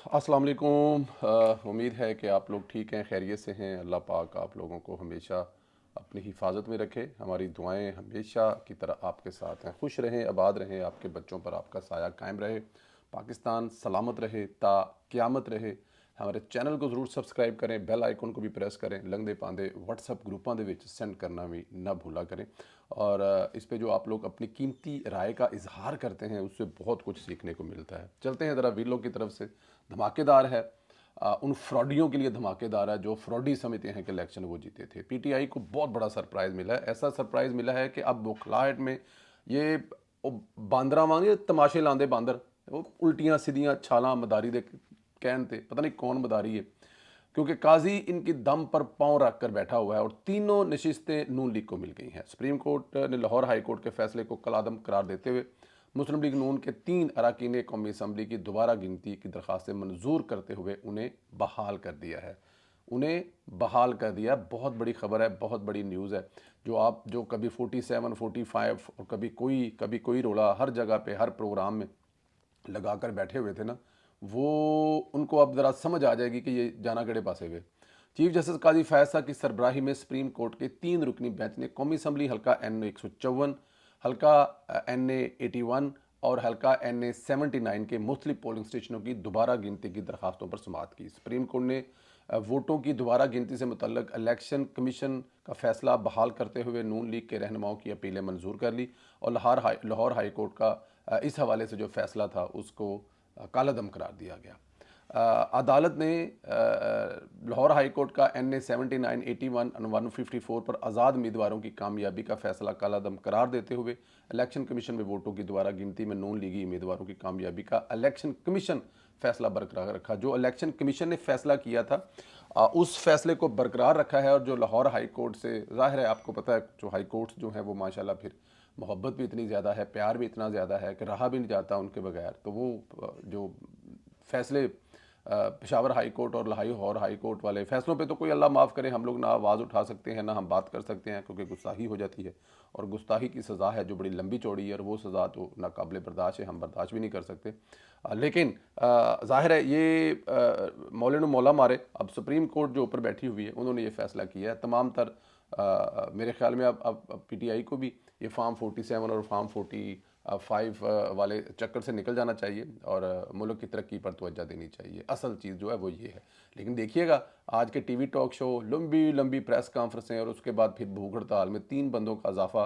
अस्सलाम वालेकुम। उम्मीद है कि आप लोग ठीक हैं, खैरियत से हैं। अल्लाह पाक आप लोगों को हमेशा अपनी हिफाजत में रखे। हमारी दुआएं हमेशा की तरह आपके साथ हैं। खुश रहें, आबाद रहें, आपके बच्चों पर आपका साया कायम रहे, पाकिस्तान सलामत रहे, ता क़यामत रहे। हमारे चैनल को ज़रूर सब्सक्राइब करें, बेल आइकन को भी प्रेस करें। लंघदे पांदे व्हाट्सअप ग्रुपों के सेंड करना भी ना भूला करें। और इस पे जो आप लोग अपनी कीमती राय का इजहार करते हैं उससे बहुत कुछ सीखने को मिलता है। चलते हैं ज़रा वीलों की तरफ से। धमाकेदार है, उन फ्रॉडियों के लिए धमाकेदार है जो फ्रॉडी समझते हैं कि इलेक्शन वो जीते थे। पीटीआई को बहुत बड़ा सरप्राइज़ मिला है। ऐसा सरप्राइज़ मिला है कि अब बुखलाहट में ये बांदरा वांगे तमाशे लांदे बांदर, वो उल्टियां सीधियां छालां मदारी दे कहन ते पता नहीं कौन मदारी है, क्योंकि काजी इनकी दम पर पांव रख कर बैठा हुआ है और तीनों नशिस्तें नून लीग को मिल गई हैं। सुप्रीम कोर्ट ने लाहौर हाई कोर्ट के फैसले को कलादम करार देते हुए मुस्लिम लीग नून के 3 अरकान कौमी असम्बली की दोबारा गिनती की दरख्वास्तें मंजूर करते हुए उन्हें बहाल कर दिया है। उन्हें बहाल कर दिया। बहुत बड़ी खबर है, बहुत बड़ी न्यूज़ है। जो कभी 47 45 और कभी कोई रोला हर जगह पे हर प्रोग्राम में लगा कर बैठे हुए थे ना, वो उनको अब ज़रा समझ आ जाएगी कि ये जाना कड़े पासे हुए। चीफ जस्टिस काजी फैसला की सरबराही में सुप्रीम कोर्ट के 3 रुकनी बेंच ने कौमी असम्बली हल्का NA 154, हल्का NA 81 और हल्का NA 79 के मुख्तलिफ पोलिंग स्टेशनों की दोबारा गिनती की दरखास्तों पर समाअत की। सुप्रीम कोर्ट ने वोटों की दोबारा गिनती से मुतल्लिक इलेक्शन कमीशन का फैसला बहाल करते हुए नून लीग के रहनुमाओं की अपीलें मंजूर कर ली और लाहौर हाई कोर्ट का इस हवाले से जो फैसला था उसको कालादम करार दिया गया। अदालत ने लाहौर हाई कोर्ट का NA 79, 81 और 154 पर आज़ाद उम्मीदवारों की कामयाबी का फैसला कालादम करार देते हुए इलेक्शन कमीशन में वोटों की दोबारा गिनती में नून लीगी उम्मीदवारों की कामयाबी का इलेक्शन कमीशन फैसला बरकरार रखा। जो इलेक्शन कमीशन ने फैसला किया था उस फैसले को बरकरार रखा है। और जो लाहौर हाई कोर्ट से ज़ाहिर है, आपको पता है जो हाई कोर्ट जो है वो माशाल्लाह फिर मोहब्बत भी इतनी ज़्यादा है, प्यार भी इतना ज़्यादा है कि रहा भी नहीं जाता उनके बगैर। तो वो जो फैसले पेशावर हाई कोर्ट और लाहौर हाई कोर्ट वाले फैसलों पे तो कोई अल्लाह माफ़ करे, हम लोग ना आवाज़ उठा सकते हैं ना हम बात कर सकते हैं, क्योंकि गुस्ताही हो जाती है और गुस्ताही की सज़ा है जो बड़ी लंबी चौड़ी है और वो सज़ा तो नाकाबिल बर्दाश्त है, हम बर्दाश्त भी नहीं कर सकते। लेकिन ज़ाहिर है ये मौले नु मौला मारे। अब सुप्रीम कोर्ट जो ऊपर बैठी हुई है उन्होंने ये फ़ैसला किया है। तमाम तर मेरे ख्याल में अब PTI को भी ये फार्म 47 और फार्म 45 वाले चक्कर से निकल जाना चाहिए और मुल्क की तरक्की पर तवज्जो देनी चाहिए। असल चीज़ जो है वो ये है। लेकिन देखिएगा आज के टीवी टॉक शो, लंबी लंबी प्रेस कॉन्फ्रेंसें और उसके बाद फिर भूख हड़ताल में 3 बंदों का इजाफा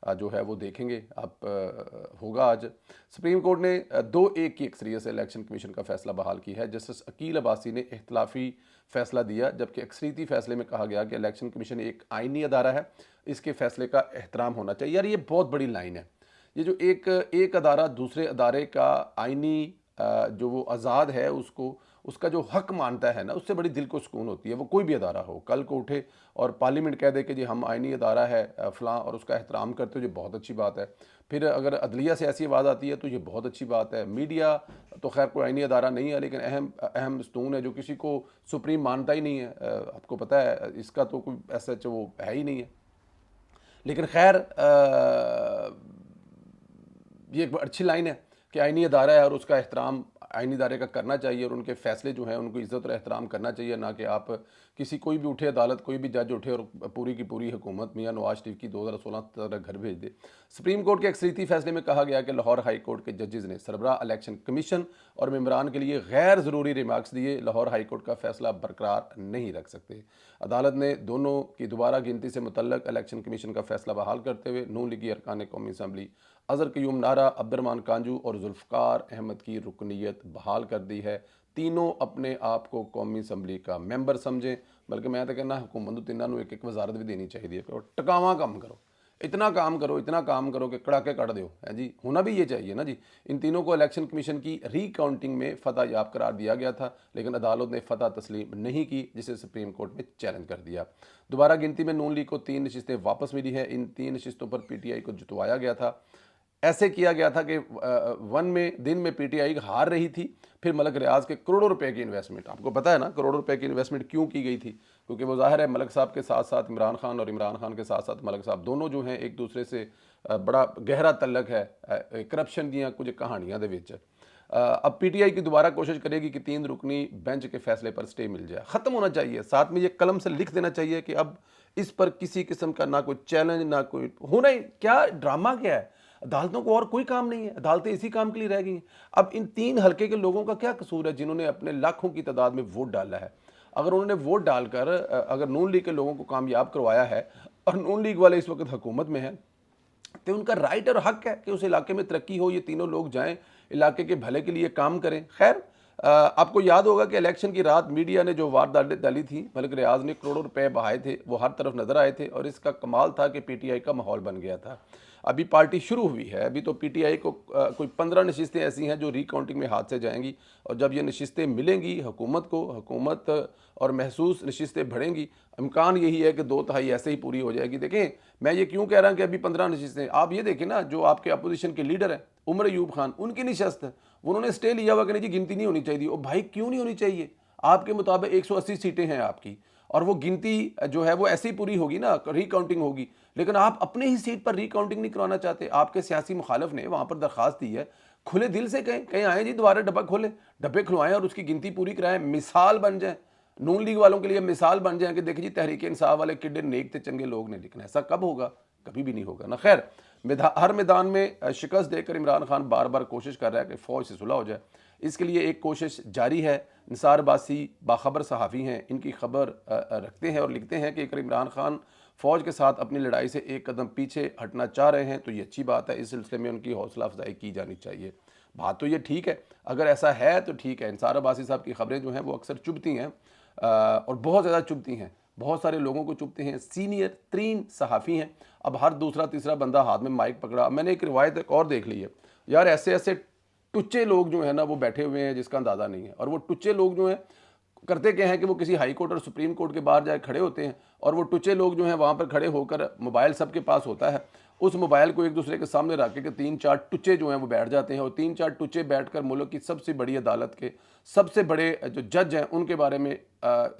जो है वो देखेंगे आप होगा आज। सुप्रीम कोर्ट ने 2-1 की अक्सरियत से इलेक्शन कमीशन का फैसला बहाल की है। जस्टिस अकील अब्बासी ने इख्तलाफी फैसला दिया, जबकि अक्सरीती फैसले में कहा गया कि इलेक्शन कमीशन एक आइनी अदारा है, इसके फैसले का एहतराम होना चाहिए। यार ये बहुत बड़ी लाइन है। ये जो एक अदारा दूसरे अदारे का आइनी जो वो आज़ाद है उसको उसका जो हक मानता है ना, उससे बड़ी दिल को सुकून होती है। वो कोई भी अदारा हो, कल को उठे और पार्लियामेंट कह दे कि जी हम आइनी अदारा है फ़लाँ और उसका एहतराम करते हो, ये बहुत अच्छी बात है। फिर अगर अदलिया से ऐसी आवाज़ आती है तो ये बहुत अच्छी बात है। मीडिया तो खैर कोई आइनी अदारा नहीं है, लेकिन अहम अहम स्तून है जो किसी को सुप्रीम मानता ही नहीं है। आपको पता है इसका तो कोई ऐसा वो है ही नहीं है। लेकिन खैर ये एक अच्छी लाइन है कि आइनी अदारा है और उसका एहतराम आइनी अदारे का करना चाहिए और उनके फैसले जो हैं उनको इज़्ज़त और एहतराम करना चाहिए। ना कि आप किसी कोई भी उठे अदालत, कोई भी जज उठे और पूरी की पूरी हुकूमत मियाँ नवाज शरीफ की 2016 तरह घर भेज दे। सुप्रीम कोर्ट के अक्सरीती फैसले में कहा गया कि लाहौर हाई कोर्ट के जजेज़ ने सरबराह इलेक्शन कमीशन और मेम्बरान के लिए गैर ज़रूरी रिमार्क्स दिए। लाहौर हाई कोर्ट का फैसला बरकरार नहीं रख सकते। अदालत ने दोनों की दोबारा गिनती से मुतल्लक इलेक्शन कमीशन का फैसला बहाल करते हुए नून लीगी अरकान कौमी असम्बली अज़हर क़यूम नारा, अब्दुर्रहमान कांजू और जुल्फ़कार अहमद की रुकनीत बहाल कर दी है। तीनों अपने आप को कौमी असम्बली का मैंबर समझें, बल्कि मैं तो कहना हुकूमत तिन्हों एक वजारत भी देनी चाहिए कि टकावा काम करो, इतना काम करो कि कड़ाके कट दो है जी। होना भी ये चाहिए ना जी। इन तीनों को इलेक्शन कमीशन की रीकाउंटिंग में फतह याब करार दिया गया था, लेकिन अदालत ने फतह तस्लीम नहीं की, जिसे सुप्रीम कोर्ट में चैलेंज कर दिया। दोबारा गिनती में नून लीग को 3 नशिस्तें वापस मिली है। इन 3 नशिस्तों पर PTI को जितवाया गया था। ऐसे किया गया था कि वन में दिन में PTI हार रही थी, फिर मलक रियाज के करोड़ों रुपए की इन्वेस्टमेंट, आपको पता है ना करोड़ों रुपए की इन्वेस्टमेंट क्यों की गई थी, क्योंकि वो जाहिर है मलक साहब के साथ साथ इमरान खान और इमरान खान के साथ साथ मलक साहब दोनों जो हैं एक दूसरे से बड़ा गहरा तल्लक है करप्शन दी कुछ कहानियां दे विच। अब पीटीआई की दोबारा कोशिश करेगी कि 3 रुकनी बेंच के फैसले पर स्टे मिल जाए। ख़त्म होना चाहिए, साथ में ये कलम से लिख देना चाहिए कि अब इस पर किसी किस्म का ना कोई चैलेंज, ना कोई होना ही क्या, ड्रामा क्या है। अदालतों को और कोई काम नहीं है, अदालतें इसी काम के लिए रह गई हैं। अब इन 3 हल्के के लोगों का क्या कसूर है जिन्होंने अपने लाखों की तादाद में वोट डाला है। अगर उन्होंने वोट डालकर अगर नून लीग के लोगों को कामयाब करवाया है और नून लीग वाले इस वक्त हुकूमत में हैं, तो उनका राइट और हक है कि उस इलाके में तरक्की हो, ये तीनों लोग जाएं, इलाके के भले के लिए काम करें। खैर, आपको याद होगा कि इलेक्शन की रात मीडिया ने जो वार डाली थी, मलिक रियाज ने करोड़ों रुपए बहाए थे, वो हर तरफ नजर आए थे और इसका कमाल था कि पीटीआई का माहौल बन गया था। अभी पार्टी शुरू हुई है, अभी तो पीटीआई को कोई 15 नशिस्तें ऐसी हैं जो रिकाउंटिंग में हाथ से जाएंगी और जब ये नशिस्तें मिलेंगी हुकूमत को, हुकूमत और महसूस नशिस्तें बढ़ेंगी, इम्कान यही है कि 2/3 ऐसे ही पूरी हो जाएगी। देखें, मैं ये क्यों कह रहा हूँ कि अभी 15 नशिस्तें, आप ये देखें ना, जो आपके अपोजिशन के लीडर हैं उमर अयूब खान, उनकी नशस्त है, उन्होंने स्टे लिया हुआ कि नहीं जी गिनती नहीं होनी चाहिए। ओ भाई, क्यों नहीं होनी चाहिए? आपके मुताबिक 180 सीटें हैं आपकी और वो गिनती जो है वो ऐसे ही पूरी होगी ना, रिकाउंटिंग होगी, लेकिन आप अपने ही सीट पर रिकाउंटिंग नहीं करवाना चाहते। आपके सियासी मुखालिफ ने वहां पर दरखास्त दी है, खुले दिल से कहें, कहीं आए जी दोबारा डब्बा खोले, डब्बे खुलवाएं और उसकी गिनती पूरी कराएं, मिसाल बन जाए नून लीग वालों के लिए, मिसाल बन जाए कि देखिए जी तहरीक इंसाफ वाले किड्डे नेक थे चंगे लोग ने लिखना। ऐसा कब होगा? कभी भी नहीं होगा ना। खैर, हर मैदान में शिकस्त देकर इमरान खान बार बार कोशिश कर रहा है कि फौज से सुलह हो जाए। इसके लिए एक कोशिश जारी है। निसार बासी बाखबर सहाफ़ी हैं, इनकी खबर रखते हैं और लिखते हैं कि अगर इमरान खान फ़ौज के साथ अपनी लड़ाई से एक कदम पीछे हटना चाह रहे हैं तो ये अच्छी बात है, इस सिलसिले में उनकी हौसला अफजाई की जानी चाहिए। बात तो ये ठीक है, अगर ऐसा है तो ठीक है। निसार बासी साहब की खबरें जो हैं वो अक्सर चुभती हैं और बहुत ज़्यादा चुभती हैं, बहुत सारे लोगों को चुभते हैं। सीनियर तरीन सहाफ़ी हैं, अब हर दूसरा तीसरा बंदा हाथ में माइक पकड़ा। मैंने एक रिवायत एक और देख ली है यार, ऐसे ऐसे टुच्चे लोग जो है ना वो बैठे हुए हैं जिसका अंदाज़ा नहीं है, और वो टुच्चे लोग जो हैं करते क्या है कि वो किसी हाई कोर्ट और सुप्रीम कोर्ट के बाहर जाए खड़े होते हैं और वो टुच्चे लोग जो हैं वहाँ पर खड़े होकर, मोबाइल सबके पास होता है, उस मोबाइल को एक दूसरे के सामने रख के 3-4 टुच्चे जो हैं वो बैठ जाते हैं और 3-4 टुच्चे बैठकर मुल्क की सबसे बड़ी अदालत के सबसे बड़े जो जज हैं उनके बारे में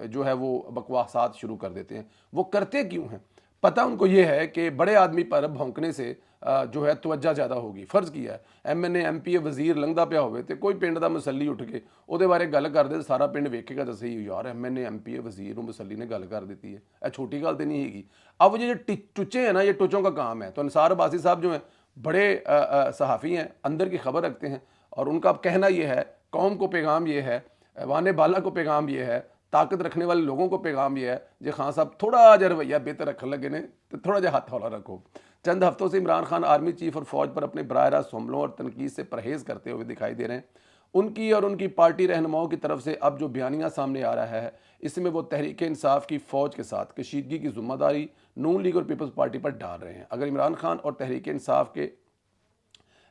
जो है वो बकवासात शुरू कर देते हैं। वो करते क्यों हैं? पता उनको ये है कि बड़े आदमी पर भौंकने से जो है तवज्जा ज़्यादा होगी। फ़र्ज़ किया है MNA MP वज़ीर लंघदा पिया होवे ते कोई पिंड दा मुसल्ली उठ के ਉਹਦੇ ਬਾਰੇ ਗੱਲ ਕਰਦੇ ਸਾਰਾ ਪਿੰਡ ਵੇਖੇਗਾ ਤਾਂ ਸਹੀ यार MNA MP वज़ीर ਨੂੰ मुसल्ली ने गल कर दी है। ਇਹ छोटी गल तो नहीं हैगी। अब वो जो टुच्चे हैं ना, ये टुच्चों का काम है। तो निसार बासी साहब जो हैं बड़े सहाफ़ी हैं, अंदर की खबर रखते हैं और उनका कहना ये है, कौम को पैगाम ये है, वाने बाला को पैगाम ये है, ताकत रखने वाले लोगों को पैगाम ये है जे खान साहब थोड़ा जहा रवैया बेहतर रखने लगे ने तो थोड़ा जहा हाथ हौला रखो। चंद हफ्तों से इमरान खान आर्मी चीफ और फौज पर अपने बराह रास्त हमलों और तनकीद से परहेज़ करते हुए दिखाई दे रहे हैं। उनकी और उनकी पार्टी रहनुमाओं की तरफ से अब जो बयानिया सामने आ रहा है, इसमें वो तहरीक इंसाफ की फ़ौज के साथ कशीदगी की जिम्मेदारी नून लीग और पीपल्स पार्टी पर डाल रहे हैं। अगर इमरान खान और तहरीक इंसाफ के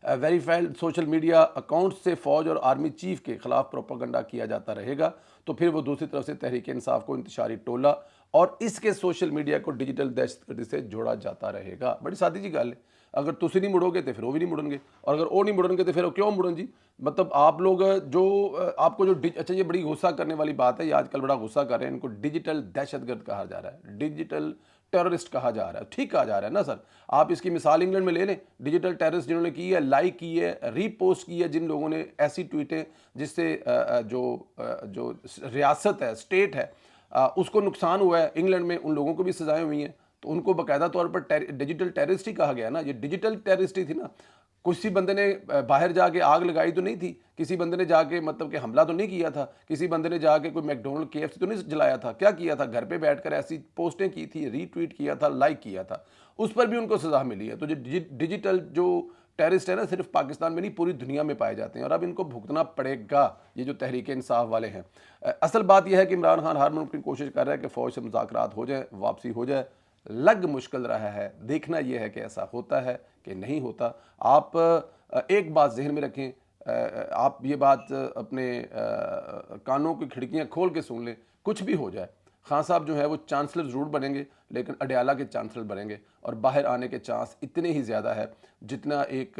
वेरीफाइड सोशल मीडिया अकाउंट से फ़ौज और आर्मी चीफ के ख़िलाफ़ प्रोपागंडा किया जाता रहेगा तो फिर वो दूसरी तरफ से तहरीक इंसाफ को इंतशारी टोला और इसके सोशल मीडिया को डिजिटल दहशतगर्दी से जोड़ा जाता रहेगा। बड़ी सादी जी गल है, अगर तुसी नहीं मुड़ोगे तो फिर वो भी नहीं मुड़नगे और अगर वो नहीं मुड़नगे तो फिर वो क्यों मुड़न जी। मतलब आप लोग जो आपको जो अच्छा, ये बड़ी गुस्सा करने वाली बात है, ये आजकल बड़ा गुस्सा कर रहे हैं, इनको डिजिटल दहशतगर्द कहा जा रहा है, डिजिटल टेररिस्ट कहा जा रहा है। ठीक कहा जा रहा है ना सर? आप इसकी मिसाल इंग्लैंड में ले लें, डिजिटल टेररिस्ट जिन्होंने की है, लाइक की है, रीपोस्ट की है, जिन लोगों ने ऐसी ट्वीटें जिससे जो रियासत है, स्टेट है, उसको नुकसान हुआ है, इंग्लैंड में उन लोगों को भी सजाएं हुई हैं, तो उनको बाकायदा तौर पर डिजिटल टेररिस्ट ही कहा गया ना। ये डिजिटल टेररिस्ट ही थी ना। किसी बंदे ने बाहर जाके आग लगाई तो नहीं थी, किसी बंदे ने जाके मतलब कि हमला तो नहीं किया था, किसी बंदे ने जाके कोई मैकडोनल्ड KFC तो नहीं जलाया था। क्या किया था? घर पे बैठकर ऐसी पोस्टें की थी, रीट्वीट किया था, लाइक किया था, उस पर भी उनको सज़ा मिली है। तो जो डिजिटल जो टेररिस्ट है ना, सिर्फ पाकिस्तान में नहीं पूरी दुनिया में पाए जाते हैं और अब इनको भुगतना पड़ेगा, ये जो तहरीक इंसाफ वाले हैं। असल बात यह है कि इमरान खान हर मुमकिन कोशिश कर रहा है कि फ़ौज से मुज़ाकरात हो जाए, वापसी हो जाए। लग मुश्किल रहा है, देखना यह है कि ऐसा होता है कि नहीं होता। आप एक बात जहन में रखें, आप ये बात अपने कानों की खिड़कियां खोल के सुन लें, कुछ भी हो जाए, खान साहब जो है वो चांसलर ज़रूर बनेंगे लेकिन अडयाला के चांसलर बनेंगे और बाहर आने के चांस इतने ही ज़्यादा है जितना एक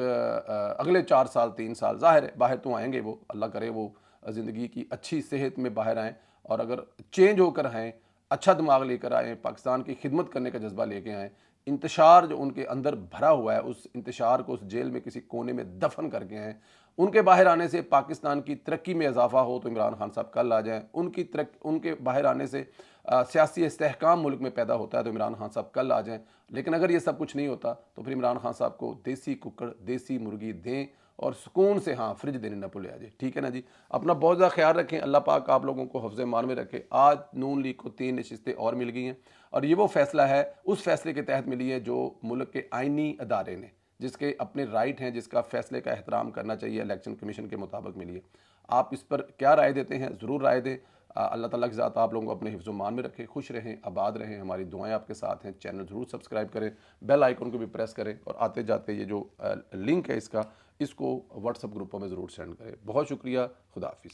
अगले 4 साल 3 साल, ज़ाहिर है बाहर तो आएंगे वो, अल्लाह करे वो ज़िंदगी की अच्छी सेहत में बाहर आएँ और अगर चेंज होकर आएँ, अच्छा दिमाग लेकर आएँ, पाकिस्तान की खिदमत करने का जज्बा लेके आएँ। इंतशार जो उनके अंदर भरा हुआ है, उस इंतशार को उस जेल में किसी कोने में दफन करके आएँ उनके बाहर आने से पाकिस्तान की तरक्की में इजाफा हो तो इमरान खान साहब कल आ जाएं। उनके बाहर आने से सियासी इस्तेहकाम मुल्क में पैदा होता है तो इमरान खान साहब कल आ जाएं। लेकिन अगर ये सब कुछ नहीं होता तो फिर इमरान खान साहब को देसी कुकड़ देसी मुर्गी दें और सुकून से हाँ फ्रिज देने न भूले जाए। ठीक है ना जी। अपना बहुत ज़्यादा ख्याल रखें। अल्लाह पाक आप लोगों को हफ्ज़ ईमान में रखे। आज नून लीग को 3 नशिस्तें और मिल गई हैं और ये वो फैसला है उस फैसले के तहत मिली है जो मुल्क के आइनी अदारे ने, जिसके अपने राइट हैं, जिसका फैसले का एहतराम करना चाहिए, इलेक्शन कमीशन के मुताबिक मिली है। आप इस पर क्या राय देते हैं ज़रूर राय दें। अल्लाह ताला की ज़ात आप लोगों को अपने हिफ्ज़ मान में रखे। खुश रहें, आबाद रहें। हमारी दुआएं आपके साथ हैं। चैनल ज़रूर सब्सक्राइब करें, बेल आइकन को भी प्रेस करें और आते जाते ये जो लिंक है इसको व्हाट्सएप ग्रुपों में ज़रूर सेंड करें। बहुत शुक्रिया। खुदा हाफिज़।